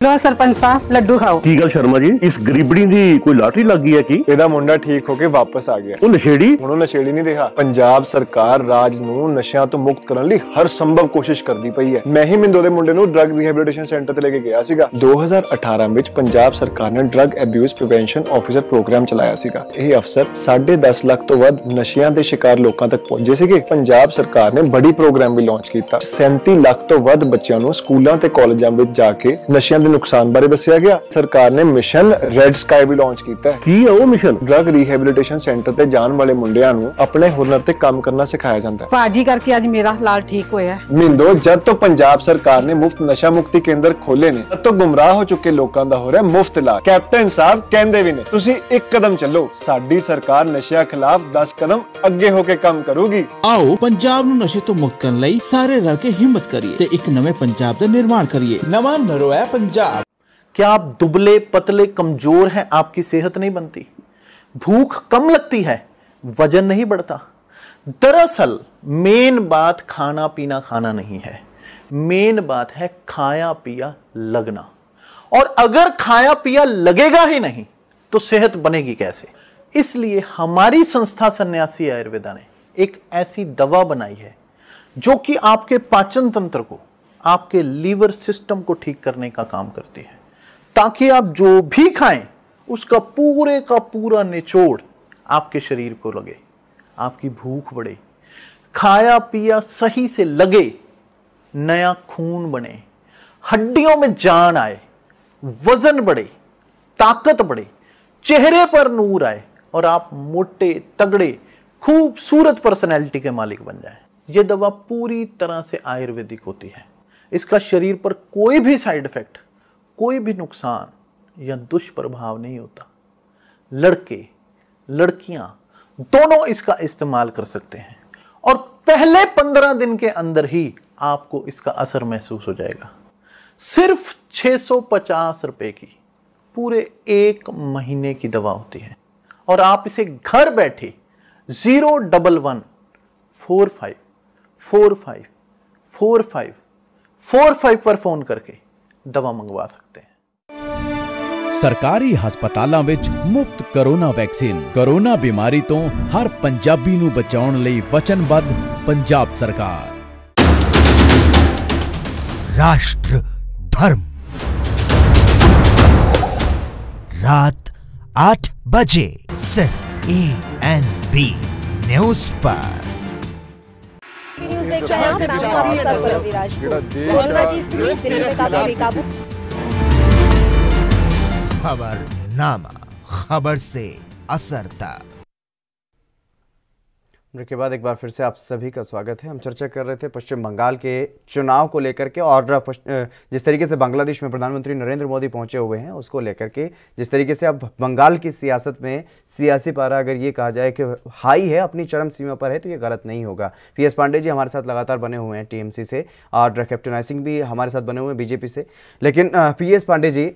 लो सरपंच साहब लड्डू खाओ। की गल शर्मा जी, इस गरीबड़ी दी कोई लाटरी लग गई है की? ਇਹਦਾ ਮੁੰਡਾ ਠੀਕ ਹੋ ਕੇ ਵਾਪਸ ਆ ਗਿਆ। ਉਹ ਨਸ਼ੇੜੀ ਹੁਣ ਉਹ ਨਸ਼ੇੜੀ ਨਹੀਂ ਰਿਹਾ। ਪੰਜਾਬ ਸਰਕਾਰ ਰਾਜ ਨੂੰ ਨਸ਼ਿਆਂ ਤੋਂ ਮੁਕਤ ਕਰਨ ਲਈ ਹਰ ਸੰਭਵ ਕੋਸ਼ਿਸ਼ ਕਰਦੀ ਪਈ ਹੈ। ਮੈਂ ਹੀ ਮਿੰਦੋ ਦੇ ਮੁੰਡੇ ਨੂੰ ਡਰੱਗ ਰਿਹੈਬਿਲਿਟੇਸ਼ਨ ਸੈਂਟਰ ਤੇ ਲੈ ਕੇ ਗਿਆ ਸੀਗਾ। 2018 ਵਿੱਚ ਪੰਜਾਬ ਸਰਕਾਰ ਨੇ drug abuse prevention officer programme ਚਲਾਇਆ ਸੀਗਾ। ਇਹ ਅਫਸਰ 10.5 ਲੱਖ ਤੋਂ ਵੱਧ ਨਸ਼ਿਆਂ ਦੇ ਸ਼ਿਕਾਰ ਲੋਕਾਂ ਤੱਕ ਪਹੁੰਚੇ ਸੀਗੇ। ਪੰਜਾਬ ਸਰਕਾਰ ਨੇ ਬੜੀ ਪ੍ਰੋਗਰਾਮ ਵੀ ਲਾਂਚ ਕੀਤਾ। 37 ਲੱਖ ਤੋਂ ਵੱਧ ਬੱਚਿਆਂ ਨੂੰ ਸਕੂਲਾਂ ਤੇ ਕਾਲਜਾਂ ਵਿੱਚ ਜਾ ਕੇ ਨਸ਼ਿਆਂ ਦੇ नुकसान बारे दसिया गया। सरकार ने मिशन रेड स्काई भी लॉन्च किया है। की है वो मिशन? ड्रग रिहैबिलिटेशन सेंटर ते जान वाले मुंडियां नूं अपने हुनर ते काम करना सिखाया जाता है। पाजी करके आज मेरा लाल ठीक होया। मिंदो जब तो पंजाब सरकार ने मुफ्त नशा मुक्ति केंद्र खोले ने, तब तो गुमराह हो चुके लोगों का हो रहा है मुफ्त इलाज। कैप्टन साहब कहंदे भी ने तुसी एक कदम चलो, साडी सरकार नशिया खिलाफ 10 कदम अगे होके काम करूगी। आओ पंजाब नूं नशे तो मुक्त करन लई सारे रल के हिम्मत करिए ते एक नवे पंजाब दा निर्माण करिए। नवा नरोया पंजाब। क्या आप दुबले पतले कमजोर हैं? आपकी सेहत नहीं बनती, भूख कम लगती है, वजन नहीं बढ़ता? दरअसल मेन बात खाना पीना खाना नहीं है, मेन बात है खाया पिया लगना। और अगर खाया पिया लगेगा ही नहीं तो सेहत बनेगी कैसे? इसलिए हमारी संस्था सन्यासी आयुर्वेदा ने एक ऐसी दवा बनाई है जो कि आपके पाचन तंत्र को, आपके लीवर सिस्टम को ठीक करने का काम करती है, ताकि आप जो भी खाएं उसका पूरे का पूरा निचोड़ आपके शरीर को लगे, आपकी भूख बढ़े, खाया पिया सही से लगे, नया खून बने, हड्डियों में जान आए, वजन बढ़े, ताकत बढ़े, चेहरे पर नूर आए और आप मोटे तगड़े खूबसूरत पर्सनैलिटी के मालिक बन जाएं। यह दवा पूरी तरह से आयुर्वेदिक होती है। इसका शरीर पर कोई भी साइड इफेक्ट, कोई भी नुकसान या दुष्प्रभाव नहीं होता। लड़के लड़कियां दोनों इसका इस्तेमाल कर सकते हैं और पहले 15 दिन के अंदर ही आपको इसका असर महसूस हो जाएगा। सिर्फ 650 रुपए की पूरे 1 महीने की दवा होती है और आप इसे घर बैठे 011 45 45 45 45 पर फोन करके दवा मंगवा सकते हैं। सरकारी ਹਸਪਤਾਲਾਂ ਵਿੱਚ ਮੁਫਤ ਕੋਰੋਨਾ ਵੈਕਸੀਨ। ਕੋਰੋਨਾ ਬਿਮਾਰੀ ਤੋਂ ਹਰ ਪੰਜਾਬੀ ਨੂੰ ਬਚਾਉਣ ਲਈ ਵਚਨਬੱਧ ਪੰਜਾਬ ਸਰਕਾਰ। राष्ट्र धर्म रात 8 बजे सिर्फ ANB न्यूज पर। खबरनामा, खबर से असर तक। ब्रेक के बाद एक बार फिर से आप सभी का स्वागत है। हम चर्चा कर रहे थे पश्चिम बंगाल के चुनाव को लेकर के और जिस तरीके से बांग्लादेश में प्रधानमंत्री नरेंद्र मोदी पहुंचे हुए हैं उसको लेकर के, जिस तरीके से अब बंगाल की सियासत में सियासी पारा अगर ये कहा जाए कि हाई है, अपनी चरम सीमा पर है, तो ये गलत नहीं होगा। पीएस पांडे जी हमारे साथ लगातार बने हुए हैं टीएमसी से और कैप्टन आई सिंह भी हमारे साथ बने हुए हैं बीजेपी से। लेकिन पीएस पांडे जी,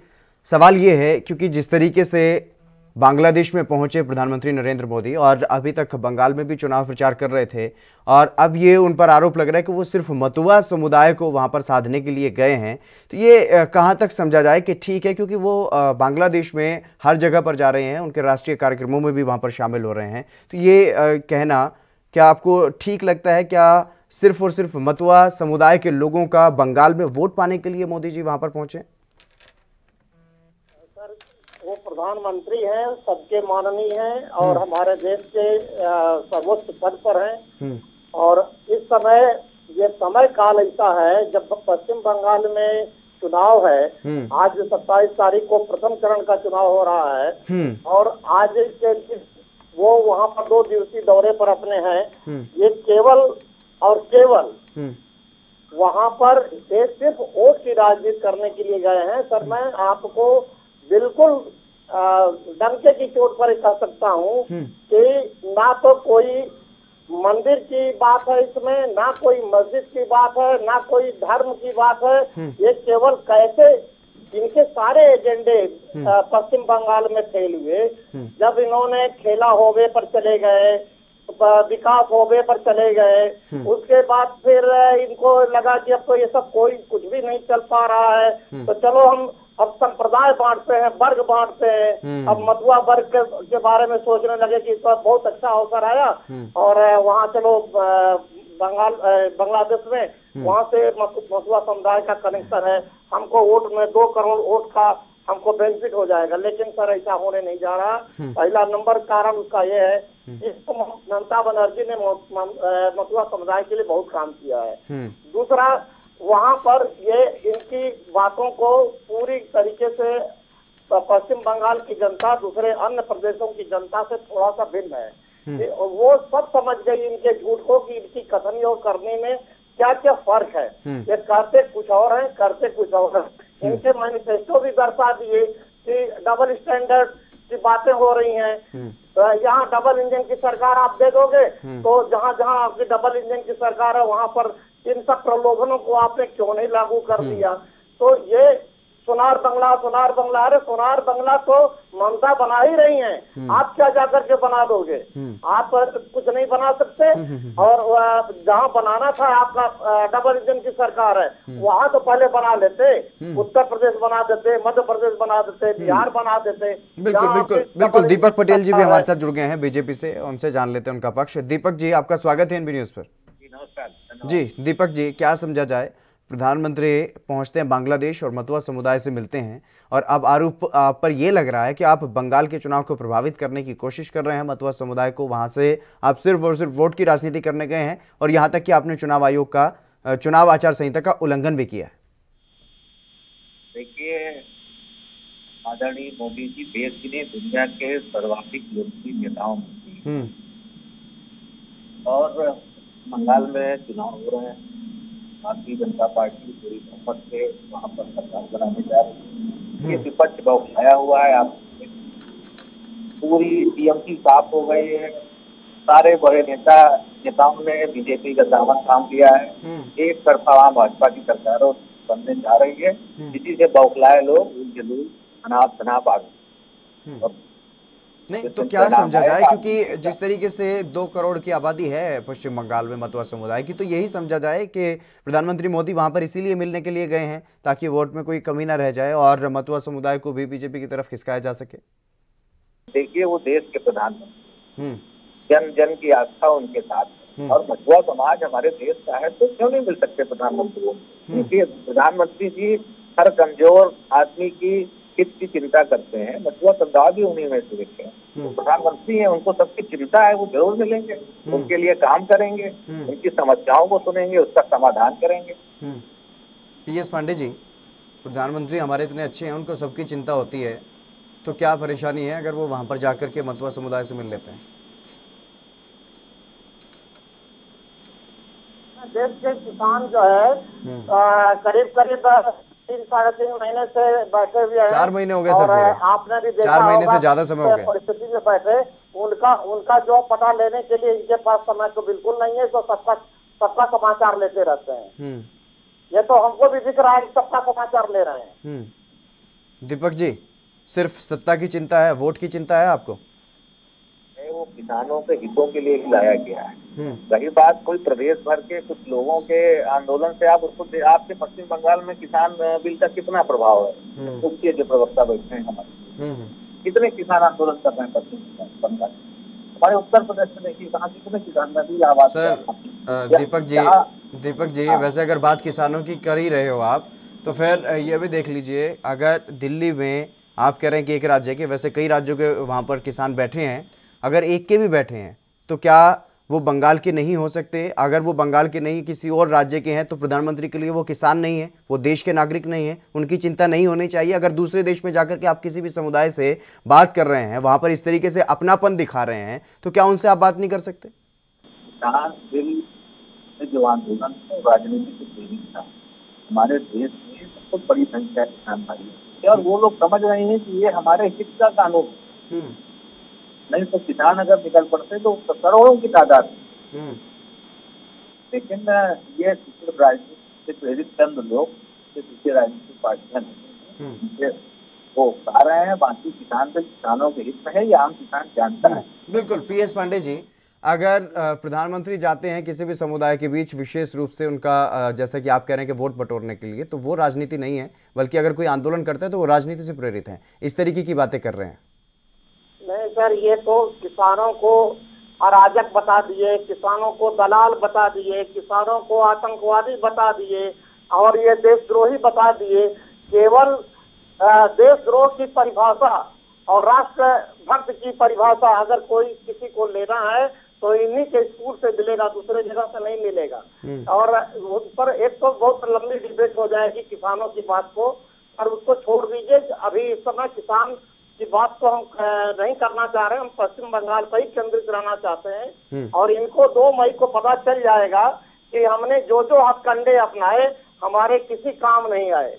सवाल ये है क्योंकि जिस तरीके से बांग्लादेश में पहुंचे प्रधानमंत्री नरेंद्र मोदी और अभी तक बंगाल में भी चुनाव प्रचार कर रहे थे और अब ये उन पर आरोप लग रहा है कि वो सिर्फ मतुआ समुदाय को वहां पर साधने के लिए गए हैं, तो ये कहां तक समझा जाए कि ठीक है, क्योंकि वो बांग्लादेश में हर जगह पर जा रहे हैं, उनके राष्ट्रीय कार्यक्रमों में भी वहां पर शामिल हो रहे हैं, तो ये कहना क्या आपको ठीक लगता है? क्या सिर्फ और सिर्फ मतुआ समुदाय के लोगों का बंगाल में वोट पाने के लिए मोदी जी वहां पर पहुंचे? सर, वो प्रधानमंत्री हैं, सबके माननीय हैं और हमारे देश के सर्वोच्च पद पर हैं। और इस समय ये समय काल ऐसा है जब पश्चिम बंगाल में चुनाव है। आज 27 तारीख को प्रथम चरण का चुनाव हो रहा है और आज के वो वहाँ पर 2 दिवसीय दौरे पर अपने हैं। ये केवल और केवल वहाँ पर ये सिर्फ वोट की राजनीति करने के लिए गए हैं। सर, मैं आपको बिल्कुल डंके की चोट पर कह सकता हूँ कि ना तो कोई मंदिर की बात है इसमें, ना कोई मस्जिद की बात है, ना कोई धर्म की बात है। ये केवल कैसे इनके सारे एजेंडे पश्चिम बंगाल में फैल हुए। जब इन्होंने खेला होवे पर चले गए, विकास होवे पर चले गए, उसके बाद फिर इनको लगा कि अब तो ये सब कोई कुछ भी नहीं चल पा रहा है, तो चलो हम अब संप्रदाय बांटते हैं, वर्ग बांटते हैं। अब मतुआ वर्ग के बारे में सोचने लगे कि इसका बहुत अच्छा अवसर आया और वहाँ चलो बांग्लादेश में वहाँ से मतुआ समुदाय का कनेक्शन है, हमको वोट में 2 करोड़ वोट का हमको बेनिफिट हो जाएगा। लेकिन सर, ऐसा होने नहीं जा रहा। पहला नंबर कारण उसका ये है कि ममता बनर्जी ने मतुआ समुदाय के लिए बहुत काम किया है। दूसरा, वहाँ पर ये इनकी बातों को पूरी तरीके से पश्चिम बंगाल की जनता दूसरे अन्य प्रदेशों की जनता से थोड़ा सा भिन्न है। वो सब समझ गई इनके झूठ को कि इनकी कथनी और करने में क्या क्या फर्क है। ये करते कुछ और है, करते कुछ और है। इनके मैनिफेस्टो भी दर्शा दिए कि डबल स्टैंडर्ड की बातें हो रही हैं। यहाँ डबल इंजन की सरकार आप दे दोगे तो जहाँ जहाँ आपकी डबल इंजन की सरकार है वहाँ पर इन सब प्रलोभनों को आपने क्यों नहीं लागू कर दिया। तो ये सोनार बंगला, अरे सोनार बंगला तो ममता बना ही रही हैं, आप क्या जाकर के बना दोगे? आप कुछ नहीं बना सकते। और जहाँ बनाना था आपका डबल इंजन की सरकार है, वहाँ तो पहले बना लेते, उत्तर प्रदेश बना देते, मध्य प्रदेश बना देते, बिहार बना देते। बिल्कुल। दीपक पटेल जी भी हमारे साथ जुड़ गए हैं बीजेपी से, उनसे जान लेते हैं उनका पक्ष। दीपक जी, आपका स्वागत है एनबी न्यूज पर। जी दीपक जी, क्या समझा जाए? प्रधानमंत्री पहुंचते हैं बांग्लादेश और मतुआ समुदाय से मिलते हैं और अब आरोप आप पर यह लग रहा है कि आप बंगाल के चुनाव को प्रभावित करने की कोशिश कर रहे हैं। मतुआ समुदाय को वहां से आप सिर्फ और सिर्फ वोट की राजनीति करने गए हैं और यहां तक कि आपने चुनाव आयोग का चुनाव आचार संहिता का उल्लंघन भी किया है। देखिए, आदरणीय मोदी जी देश की दुनिया के सर्वाधिक लोकप्रिय नेताओं में और बंगाल में चुनाव हो रहे हैं। भारतीय जनता पार्टी पूरी बहुमत से वहाँ पर सरकार बनाने जा रही है। ये विपक्ष बौखलाया हुआ है। आप पूरी टीएमसी साफ हो गई है। सारे बड़े नेताओं ने बीजेपी का दामन थाम लिया है। एक तरफा वहाँ भाजपा की सरकार बनने जा रही है। इसी से बौखलाए लोग जुलूस अनाप आ गए। नहीं तो क्या समझा जाए, क्योंकि जिस तरीके से 2 करोड़ की आबादी है पश्चिम बंगाल में मतुआ समुदाय की, तो यही समझा जाए कि प्रधानमंत्री मोदी वहां पर इसीलिए मिलने के लिए गए हैं ताकि वोट में कोई कमी ना रह जाए और मतुआ समुदाय को भी बीजेपी की तरफ खिसकाया जा सके। देखिए, वो देश के प्रधानमंत्री, जन जन की आस्था उनके साथ और मतुआ समाज हमारे देश का है, तो क्यों नहीं मिल सकते प्रधानमंत्री को? क्योंकि प्रधानमंत्री जी हर कमजोर आदमी की हित की चिंता करते हैं। मतुआ समुदाय भी उन्हीं में से एक है। तो प्रधानमंत्री हैं, उनको सबकी चिंता है, वो जरूर मिलेंगे, उनके लिए काम करेंगे, उनकी समस्याओं को सुनेंगे, उसका समाधान करेंगे। पीएस पांडे जी, प्रधानमंत्री हमारे इतने अच्छे हैं, उनको सबकी चिंता होती है, तो क्या परेशानी है अगर वो वहां पर जाकर के मतुआ समुदाय से मिल लेते हैं? देश के किसान जो है करीब 3-3.5 महीने से बैठे हुए हैं। 4 महीने हो गए सर पूरे। आपने भी देखा 4 महीने से ज्यादा समय हो गया परिस्थिति में बैठे। उनका जो पता लेने के लिए इनके पास समय तो बिल्कुल नहीं है, तो सबका समाचार लेते रहते हैं। ये तो हमको भी दिख रहा है कि सबका समाचार ले रहे हैं। दीपक जी, सिर्फ सत्ता की चिंता है, वोट की चिंता है आपको? वो किसानों के हितों के लिए ही लाया गया है। रही बात कोई प्रदेश भर के कुछ लोगों के आंदोलन से, आप उसको आपके पश्चिम बंगाल में किसान बिल का कितना प्रभाव है? उसके जो प्रवक्ता बैठे हैं हमारे, कितने किसान आंदोलन कर रहे हैं पश्चिम बंगाल? हमारे उत्तर प्रदेश में देखिए कहाँ कितने किसान नदी आवाज। दीपक जी वैसे अगर बात किसानों की कर ही रहे हो आप, तो फिर ये भी देख लीजिए, अगर दिल्ली में आप कह रहे हैं कि एक राज्य के, वैसे कई राज्यों के वहाँ पर किसान बैठे हैं, अगर एक के भी बैठे हैं तो क्या वो बंगाल के नहीं हो सकते? अगर वो बंगाल के नहीं किसी और राज्य के हैं तो प्रधानमंत्री के लिए वो किसान नहीं है, वो देश के नागरिक नहीं है, उनकी चिंता नहीं होनी चाहिए? अगर दूसरे देश में जाकर के आप किसी भी समुदाय से बात कर रहे हैं, वहां पर इस तरीके से अपनापन दिखा रहे हैं, तो क्या उनसे आप बात नहीं कर सकते? जो आंदोलन राजनीति से प्रेरित था, हमारे देश में बहुत बड़ी संख्या किसान भाई है और वो लोग समझ रहे हैं कि ये हमारे हित का कानून, नहीं तो किसान अगर निकल पड़ते तो करोड़ों की तादाद। लेकिन ये राजनीति से प्रेरित चंद लोग दूसरे राजनीतिक पार्टियां वो उठा रहे हैं, बाकी किसान से किसानों के हित में है, ये आम किसान जानता है। बिल्कुल। PS पांडे जी, अगर प्रधानमंत्री जाते हैं किसी भी समुदाय के बीच, विशेष रूप से उनका जैसा कि आप कह रहे हैं कि वोट बटोरने के लिए, तो वो राजनीति नहीं है, बल्कि अगर कोई आंदोलन करता है तो वो राजनीति से प्रेरित है, इस तरीके की बातें कर रहे हैं। नहीं सर, ये तो किसानों को अराजक बता दिए, किसानों को दलाल बता दिए, किसानों को आतंकवादी बता दिए और ये देशद्रोही बता दिए। केवल देशद्रोह की परिभाषा और राष्ट्र भक्त की परिभाषा अगर कोई किसी को लेना है तो इन्हीं के स्कूल से मिलेगा, दूसरे जगह से नहीं मिलेगा। और उस पर एक तो बहुत लंबी डिबेट हो जाएगी किसानों की बात को, और उसको छोड़ दीजिए। अभी इस समय किसान की बात को हम नहीं करना चाह रहे हैं, हम पश्चिम बंगाल पर ही केंद्रित रहना चाहते हैं। और इनको 2 मई को पता चल जाएगा कि हमने जो जो हथकंडे अपनाए हमारे किसी काम नहीं आए।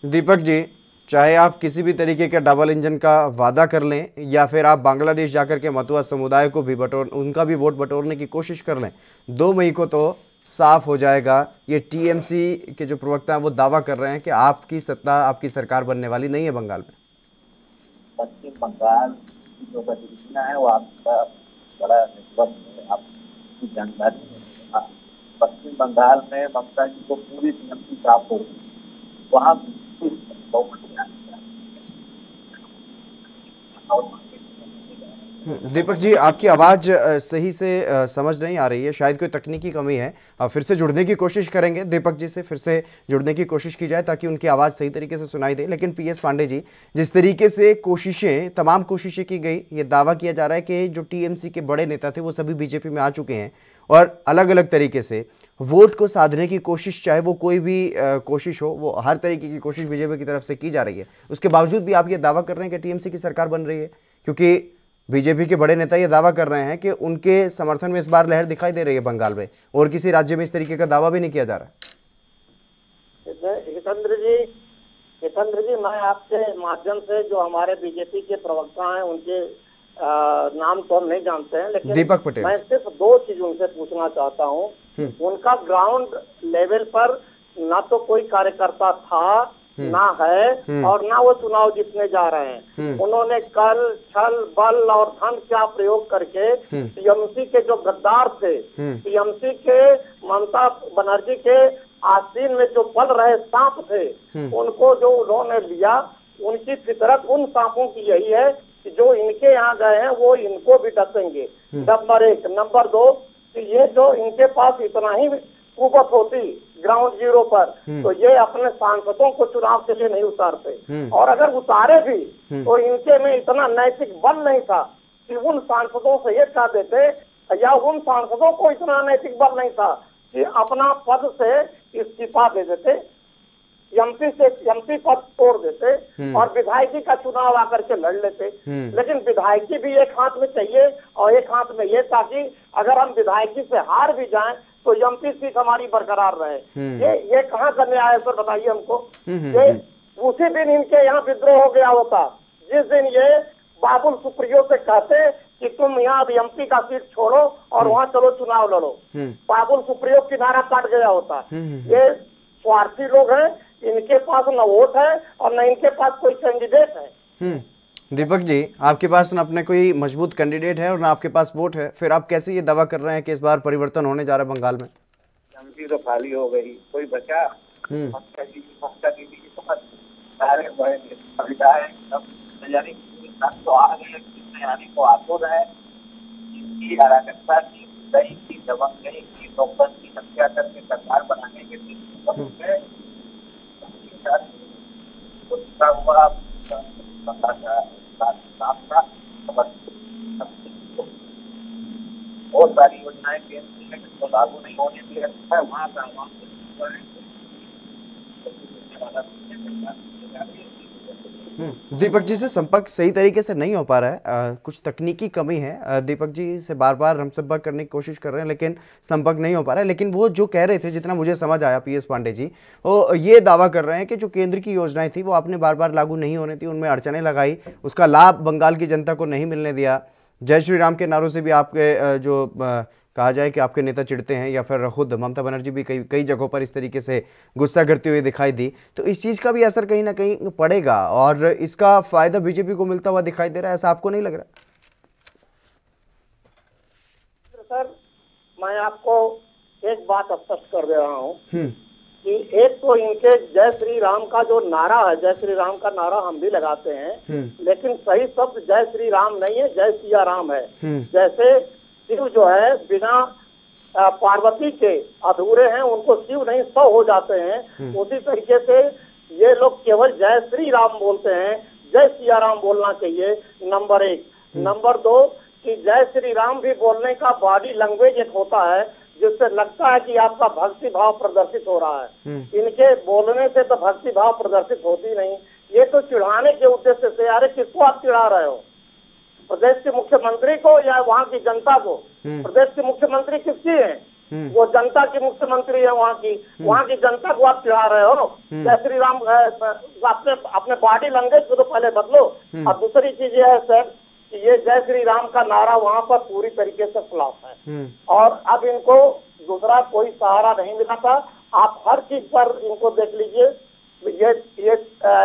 दीपक जी, चाहे आप किसी भी तरीके का डबल इंजन का वादा कर लें या फिर आप बांग्लादेश जाकर के मतुआ समुदाय को भी उनका भी वोट बटोरने की कोशिश कर लें, 2 मई को तो साफ हो जाएगा। ये TMC के जो प्रवक्ता हैं वो दावा कर रहे हैं कि आपकी सत्ता, आपकी सरकार बनने वाली नहीं है बंगाल में। पश्चिम बंगाल की जो गतिविधियां है वो आपका बड़ा नेटवर्क है, आपकी जानकारी है। पश्चिम बंगाल में ममता जी को पूरी TMC साफ हो, वहाँ दीपक जी, आपकी आवाज सही से समझ नहीं आ रही है, शायद कोई तकनीकी कमी है। फिर से जुड़ने की कोशिश करेंगे दीपक जी से, फिर से जुड़ने की कोशिश की जाए ताकि उनकी आवाज़ सही तरीके से सुनाई दे। लेकिन PS पांडे जी, जिस तरीके से कोशिशें, तमाम कोशिशें की गई, ये दावा किया जा रहा है कि जो TMC के बड़े नेता थे वो सभी BJP में आ चुके हैं और अलग अलग तरीके से वोट को साधने की कोशिश, चाहे वो कोई भी कोशिश हो, वो हर तरीके की कोशिश BJP की तरफ से की जा रही है। उसके बावजूद भी आप ये दावा कर रहे हैं कि TMC की सरकार बन रही है, क्योंकि BJP के बड़े नेता ये दावा कर रहे हैं कि उनके समर्थन में इस बार लहर दिखाई दे रही है बंगाल में, और किसी राज्य में इस तरीके का दावा भी नहीं किया जा रहा। हितेंद्र जी, मैं आपके माध्यम से जो हमारे BJP के प्रवक्ता हैं उनके नाम तो हम नहीं जानते हैं, लेकिन दीपक पटेल, मैं सिर्फ 2 चीज उनसे पूछना चाहता हूँ। उनका ग्राउंड लेवल पर ना तो कोई कार्यकर्ता था, ना है, और ना वो चुनाव जीतने जा रहे हैं। उन्होंने कल, छल, बल और धन का प्रयोग करके TMC के जो गद्दार थे, TMC के ममता बनर्जी के आस्तीन में जो पल रहे सांप थे, उनको जो उन्होंने लिया, उनकी फितरत उन सांपों की यही है कि जो इनके यहाँ गए हैं वो इनको भी डसेंगे। नंबर 1। नंबर 2 कि ये जो इनके पास इतना ही कुवत होती ग्राउंड जीरो पर, तो ये अपने सांसदों को चुनाव के लिए नहीं उतारते, और अगर उतारे भी तो इनके में इतना नैतिक बल नहीं था कि उन सांसदों से ये कह देते, या उन सांसदों को इतना नैतिक बल नहीं था कि अपना पद से इस्तीफा दे देते, एमपी पद तोड़ देते और विधायकी का चुनाव आकर के लड़ लेते। लेकिन विधायकी भी एक हाथ में चाहिए और एक हाथ में ये, ताकि अगर हम विधायकी से हार भी जाएं तो एमपी सीट हमारी बरकरार रहे। ये कहाँ का न्याय है सर, बताइए हमको। ये उसी दिन इनके यहाँ विद्रोह हो गया होता जिस दिन ये बाबुल सुप्रियो से कहते कि तुम यहाँ अब एमपी का सीट छोड़ो और वहाँ चलो चुनाव लड़ो। बाबुल सुप्रियो किनारा काट गया होता। ये स्वार्थी लोग हैं, इनके पास न वोट है और न इनके पास कोई कैंडिडेट है। दीपक जी, आपके पास न अपने कोई मजबूत कैंडिडेट है और ना आपके पास वोट है, फिर आप कैसे ये दावा कर रहे हैं कि इस बार परिवर्तन होने जा रहा है बंगाल में? एमपी तो खाली हो गई, कोई बचा? ममता दीदी की तो सारे बड़े तो आ गए, को आतुर है, इनकी अराजकता की कई की दबंग गई की डॉक्टर की हत्या करके सरकार बनाने के लिए हुआ बहुत सारी योजनाएं केंद्र में जिसको लागू नहीं होने दिया है वहाँ का दीपक जी से संपर्क सही तरीके से नहीं हो पा रहा है, कुछ तकनीकी कमी है। दीपक जी से बार बार हम संपर्क करने की कोशिश कर रहे हैं लेकिन संपर्क नहीं हो पा रहा है। लेकिन वो जो कह रहे थे, जितना मुझे समझ आया, पीएस पांडे जी वो ये दावा कर रहे हैं कि जो केंद्र की योजनाएं थी वो आपने बार बार लागू नहीं होने थी, उनमें अड़चनें लगाई, उसका लाभ बंगाल की जनता को नहीं मिलने दिया। जय श्री राम के नारों से भी आपके जो कहा जाए कि आपके नेता चिढ़ते हैं, या फिर खुद ममता बनर्जी भी कई जगहों पर इस तरीके से गुस्सा करते हुए दिखाई दी। तो इस चीज़ का भी असर कहीं ना कहीं पड़ेगा और इसका फायदा बीजेपी को मिलता हुआ दिखाई दे रहा है, ऐसा आपको नहीं लग रहा? सर मैं आपको एक बात स्पष्ट कर दे रहा हूँ कि एक तो इनके जय श्री राम का जो नारा है, जय श्री राम का नारा हम भी लगाते हैं, लेकिन सही शब्द जय श्री राम नहीं है, जय सिया राम है। जैसे शिव जो है बिना पार्वती के अधूरे हैं, उनको शिव नहीं 100 हो जाते हैं, उसी तरीके से ये लोग केवल जय श्री राम बोलते हैं, जय सिया राम बोलना चाहिए, नंबर 1। नंबर 2 कि जय श्री राम भी बोलने का बॉडी लैंग्वेज एक होता है जिससे लगता है कि आपका भक्ति भाव प्रदर्शित हो रहा है। इनके बोलने से तो भक्ति भाव प्रदर्शित होती नहीं, ये तो चिढ़ाने के उद्देश्य से। अरे किसको आप चिढ़ा रहे हो? प्रदेश के मुख्यमंत्री को या वहाँ की जनता को? प्रदेश के मुख्यमंत्री किसकी है? वो जनता की मुख्यमंत्री है वहाँ की जनता को आप चिढ़ा रहे हो। जय श्री राम अपने बॉडी लैंग्वेज को तो पहले बदलो। और दूसरी चीज ये है सर कि ये जय श्री राम का नारा वहाँ पर पूरी तरीके से फ्लॉप है और अब इनको दूसरा कोई सहारा नहीं मिला था। आप हर चीज पर इनको देख लीजिए, ये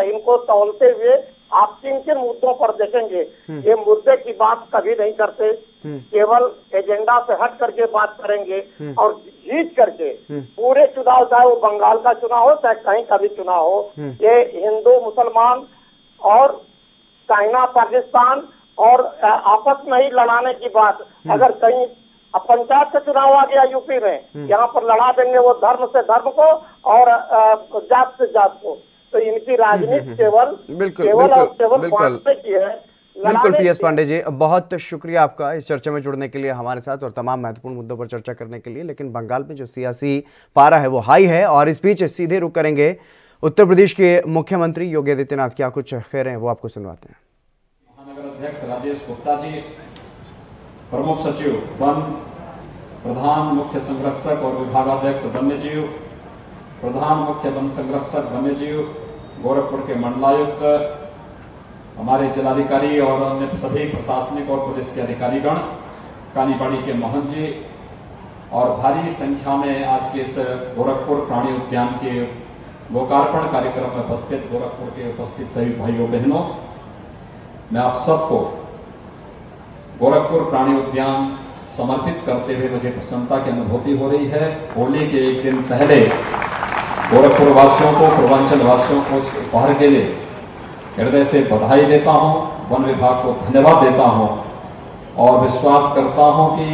इनको तौलते हुए आप किन किन मुद्दों पर देखेंगे, ये मुद्दे की बात कभी नहीं करते, केवल एजेंडा से हट करके बात करेंगे और जीत करके पूरे चुनाव, चाहे वो बंगाल का चुनाव हो चाहे कहीं का भी चुनाव हो, ये हिंदू मुसलमान और चाइना पाकिस्तान और आपस में ही लड़ाने की बात। अगर कहीं पंचायत का चुनाव आ गया यूपी में, यहाँ पर लड़ा देंगे वो धर्म से धर्म को और जात से जात को। तो इनकी राजनीति केवल बांटने की है। बिल्कुल पीएस पांडे जी, बहुत शुक्रिया आपका इस चर्चा में जुड़ने के लिए हमारे साथ और तमाम महत्वपूर्ण मुद्दों पर चर्चा करने के लिए। लेकिन बंगाल में जो सियासी पारा है वो हाई है और इस बीच सीधे रुक करेंगे उत्तर प्रदेश के मुख्यमंत्री योगी आदित्यनाथ क्या कुछ कह रहे हैं, वो आपको सुनवाते हैं। महानगर अध्यक्ष राजेश गुप्ता जी, प्रमुख सचिव वन, प्रधान मुख्य संरक्षक और विभागाध्यक्ष वन्यजीव, प्रधान मुख्य वन संरक्षक वन्यजीव, गोरखपुर के मंडलायुक्त, हमारे जिलाधिकारी और अन्य सभी प्रशासनिक और पुलिस के अधिकारीगण, कालीबाड़ी के महंत जी और भारी संख्या में आज के इस गोरखपुर प्राणी उद्यान के लोकार्पण कार्यक्रम में उपस्थित गोरखपुर के उपस्थित सभी भाइयों बहनों, मैं आप सबको गोरखपुर प्राणी उद्यान समर्पित करते हुए मुझे प्रसन्नता की अनुभूति हो रही है। होली के एक दिन पहले गोरखपुर वासियों को, पूर्वांचल वासियों को इस उपहार के लिए हृदय से बधाई देता हूं, वन विभाग को धन्यवाद देता हूं और विश्वास करता हूं कि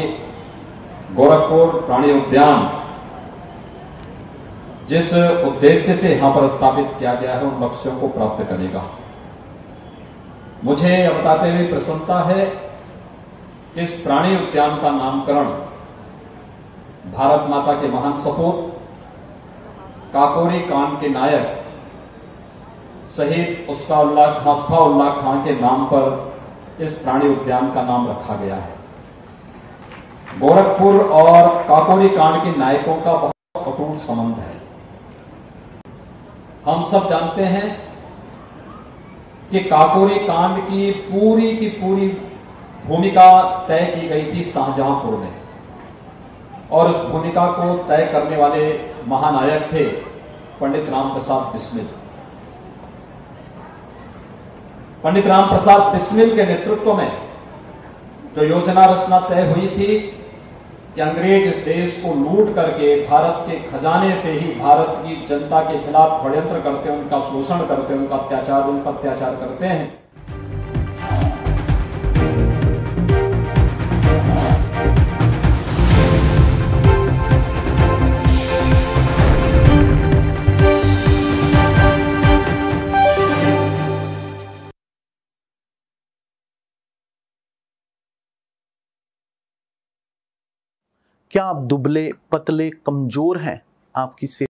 गोरखपुर प्राणी उद्यान जिस उद्देश्य से यहां पर स्थापित किया गया है उन लक्ष्यों को प्राप्त करेगा। मुझे यह बताते हुए प्रसन्नता है कि इस प्राणी उद्यान का नामकरण भारत माता के महान सपूत काकोरी कांड के नायक शहीद हसफाउल्लाह खान के नाम पर इस प्राणी उद्यान का नाम रखा गया है। गोरखपुर और काकोरी कांड के नायकों का बहुत अटूट संबंध है। हम सब जानते हैं कि काकोरी कांड की पूरी भूमिका तय की गई थी शाहजहांपुर में और उस भूमिका को तय करने वाले महानायक थे पंडित राम प्रसाद बिस्मिल। पंडित राम प्रसाद बिस्मिल के नेतृत्व में जो योजना रचना तय हुई थी कि अंग्रेज इस देश को लूट करके भारत के खजाने से ही भारत की जनता के खिलाफ षड्यंत्र करते, उनका शोषण करते, उनका अत्याचार करते हैं। क्या आप दुबले पतले कमजोर हैं? आपकी